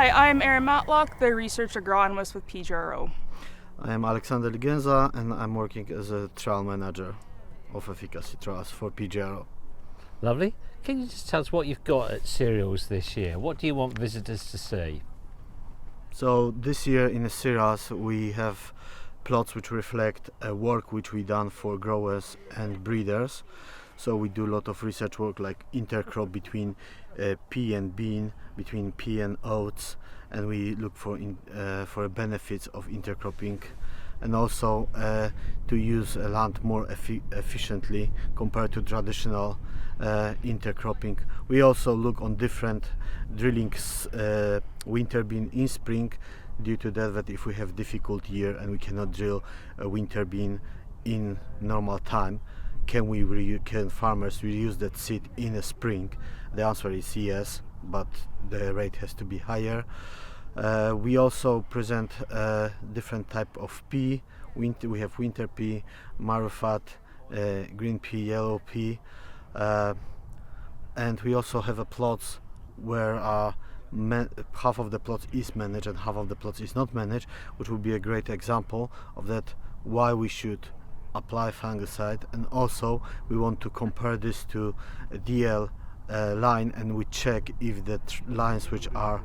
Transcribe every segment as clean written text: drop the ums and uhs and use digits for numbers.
Hi, I'm Erin Matlock, the research agronomist with PGRO. I am Alexander Ligenza and I'm working as a trial manager of efficacy trials for PGRO. Lovely. Can you just tell us what you've got at cereals this year? What do you want visitors to see? So this year in the cereals we have plots which reflect work which we done for growers and breeders. So we do a lot of research work like intercrop between pea and bean, between pea and oats, and we look for benefits of intercropping, and also to use land more efficiently compared to traditional intercropping. We also look on different drillings winter bean in spring, due to that if we have difficult year and we cannot drill a winter bean in normal time, can farmers reuse that seed in the spring? The answer is yes, but the rate has to be higher. We also present different type of pea. We have winter pea, marufat, green pea, yellow pea, and we also have a plots where half of the plots is managed and half of the plots is not managed, which would be a great example of that, why we should apply fungicide. And also we want to compare this to a DL line, and we check if the lines which are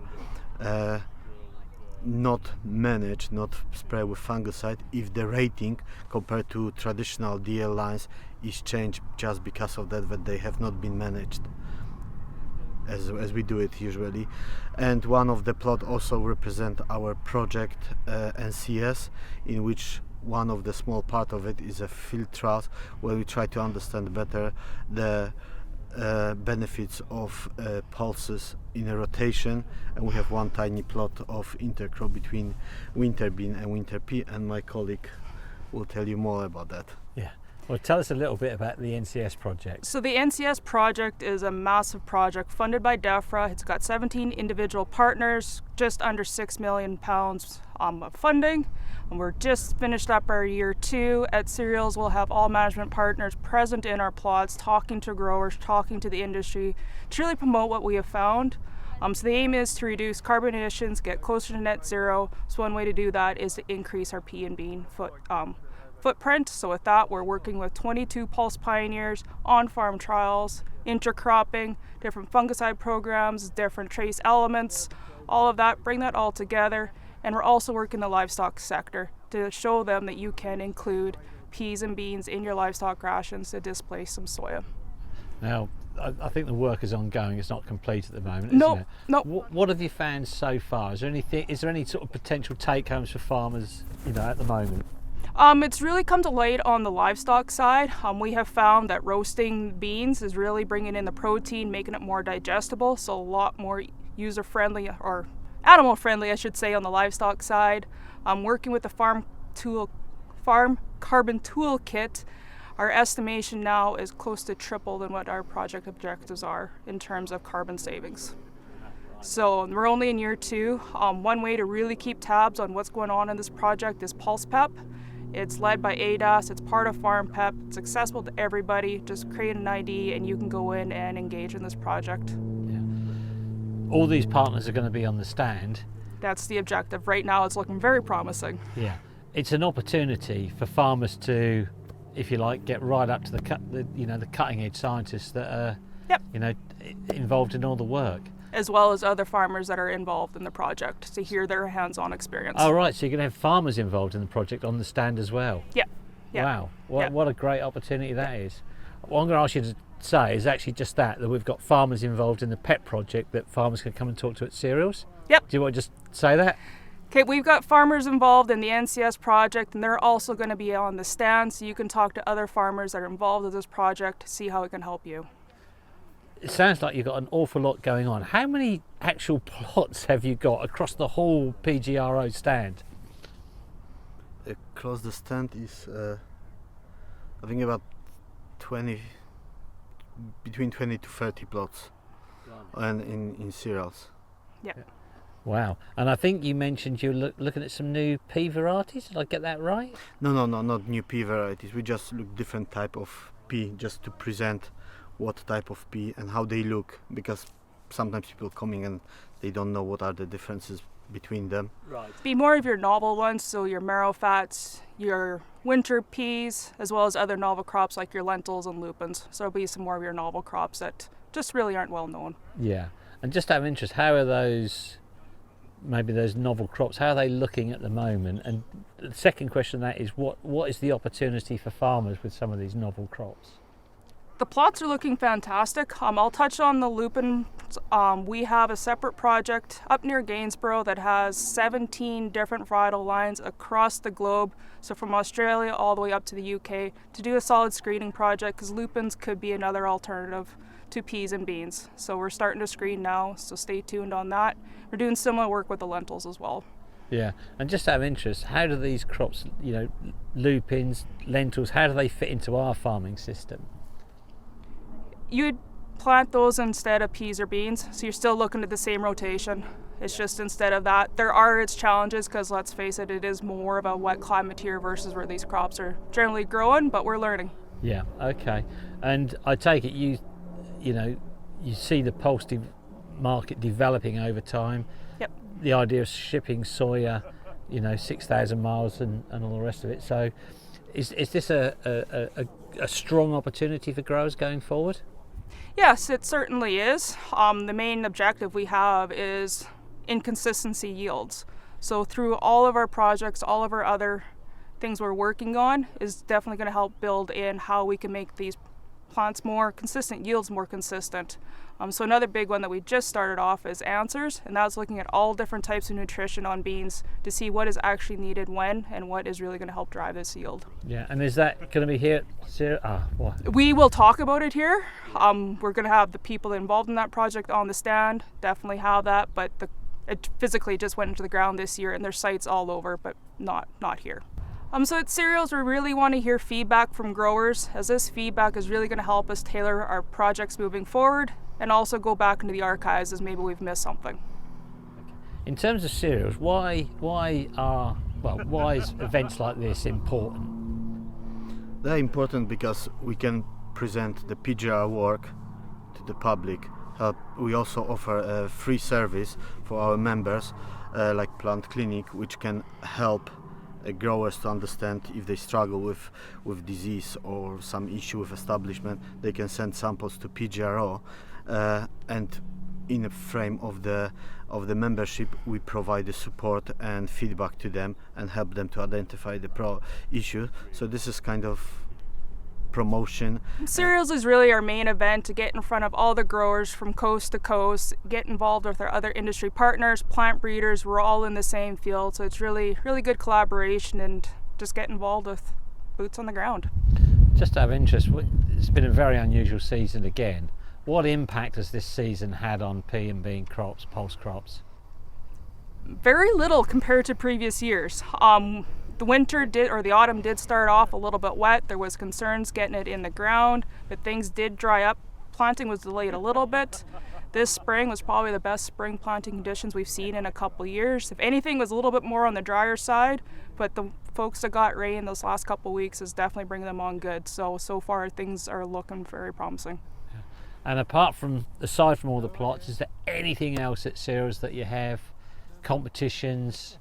not managed, not sprayed with fungicide, if the rating compared to traditional DL lines is changed just because of that they have not been managed as we do it usually. And one of the plot also represent our project NCS, in which one of the small part of it is a field trials where we try to understand better the benefits of pulses in a rotation, and we have one tiny plot of intercrop between winter bean and winter pea, and my colleague will tell you more about that. Yeah. Well, tell us a little bit about the NCS project. So the NCS project is a massive project funded by DEFRA. It's got 17 individual partners, just under £6 million of funding. And we're just finished up our year 2 at cereals. We'll have all management partners present in our plots, talking to growers, talking to the industry, to really promote what we have found. So the aim is to reduce carbon emissions, get closer to net zero. So one way to do that is to increase our pea and bean footprint. So with that, we're working with 22 Pulse Pioneers, on-farm trials, intercropping, different fungicide programs, different trace elements, all of that, bring that all together. And we're also working the livestock sector to show them that you can include peas and beans in your livestock rations to displace some soya. Now, I think the work is ongoing. It's not complete at the moment, isn't it? No. What have you found so far? Is there any sort of potential take-homes for farmers, at the moment? It's really come to light on the livestock side. We have found that roasting beans is really bringing in the protein, making it more digestible, so a lot more user-friendly, or animal-friendly, I should say, on the livestock side. Working with the farm carbon toolkit, our estimation now is close to triple than what our project objectives are in terms of carbon savings. So we're only in year 2. One way to really keep tabs on what's going on in this project is Pulse PEP. It's led by ADAS, it's part of Farm PEP, it's accessible to everybody. Just create an ID and you can go in and engage in this project. Yeah. All these partners are going to be on the stand. That's the objective. Right now it's looking very promising. Yeah. It's an opportunity for farmers to, if you like, get right up to the cutting edge scientists that are involved in all the work. As well as other farmers that are involved in the project to hear their hands-on experience. Oh, right, so you're going to have farmers involved in the project on the stand as well? Yeah. Wow, what a great opportunity that is. What I'm going to ask you to say is actually just that we've got farmers involved in the PEP project that farmers can come and talk to at cereals? Yep. Do you want to just say that? Okay, we've got farmers involved in the NCS project, and they're also going to be on the stand, so you can talk to other farmers that are involved in this project to see how it can help you. It sounds like you've got an awful lot going on. How many actual plots have you got across the whole PGRO stand? Across the stand is, I think about between 20 to 30 plots, and in cereals. Yeah. Wow. And I think you mentioned you're looking at some new pea varieties. Did I get that right? No, not new pea varieties. We just look different type of pea just to present what type of pea and how they look, because sometimes people coming and they don't know what are the differences between them. Right. Be more of your novel ones, so your marrow fats, your winter peas, as well as other novel crops like your lentils and lupins. So it'll be some more of your novel crops that just really aren't well known. Yeah. And just out of interest, how are those, maybe those novel crops, how are they looking at the moment? And the second question of that is what is the opportunity for farmers with some of these novel crops? The plots are looking fantastic. I'll touch on the lupin. We have a separate project up near Gainsborough that has 17 different varietal lines across the globe. So from Australia all the way up to the UK to do a solid screening project, because lupins could be another alternative to peas and beans. So we're starting to screen now, so stay tuned on that. We're doing similar work with the lentils as well. Yeah, and just out of interest, how do these crops, you know, lupins, lentils, how do they fit into our farming system? You'd plant those instead of peas or beans, so you're still looking at the same rotation. It's just instead of that. There are its challenges because let's face it, it is more of a wet climate here versus where these crops are generally growing, but we're learning. Yeah, okay. And I take it you see the poultry market developing over time. Yep. The idea of shipping soya, 6,000 miles and all the rest of it. So is this a strong opportunity for growers going forward? Yes, it certainly is. The main objective we have is inconsistency yields. So through all of our projects, all of our other things we're working on is definitely going to help build in how we can make these plants more consistent, yields more consistent. So another big one that we just started off is answers, and that's looking at all different types of nutrition on beans to see what is actually needed when and what is really going to help drive this yield. Yeah, and is that going to be here? We will talk about it here. We're going to have the people involved in that project on the stand, definitely have that, but it physically just went into the ground this year and there's sites all over, but not here. So at Cereals, we really want to hear feedback from growers, as this feedback is really going to help us tailor our projects moving forward and also go back into the archives as maybe we've missed something. In terms of cereals, why is events like this important? They're important because we can present the PGRO work to the public. We also offer a free service for our members, like Plant Clinic, which can help growers to understand if they struggle with disease or some issue with establishment. They can send samples to PGRO, and in the frame of the membership we provide the support and feedback to them and help them to identify the issue. So this is kind of promotion. Cereals is really our main event to get in front of all the growers from coast to coast, get involved with our other industry partners, plant breeders. We're all in the same field, so it's really good collaboration and just get involved with boots on the ground. Just out of interest, it's been a very unusual season again. What impact has this season had on pea and bean crops, pulse crops? Very little compared to previous years. The autumn did start off a little bit wet. There was concerns getting it in the ground, but things did dry up. Planting was delayed a little bit. This spring was probably the best spring planting conditions we've seen in a couple of years. If anything, was a little bit more on the drier side, but the folks that got rain those last couple of weeks is definitely bringing them on good. So far things are looking very promising. Yeah. And aside from all the plots, is there anything else at Cereals that you have? Competitions?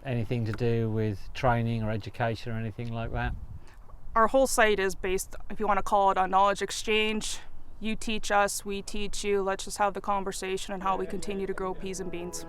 Anything to do with training or education or anything like that? Our whole site is based, if you want to call it, on knowledge exchange. You teach us, we teach you. Let's just have the conversation on how we continue to grow peas and beans.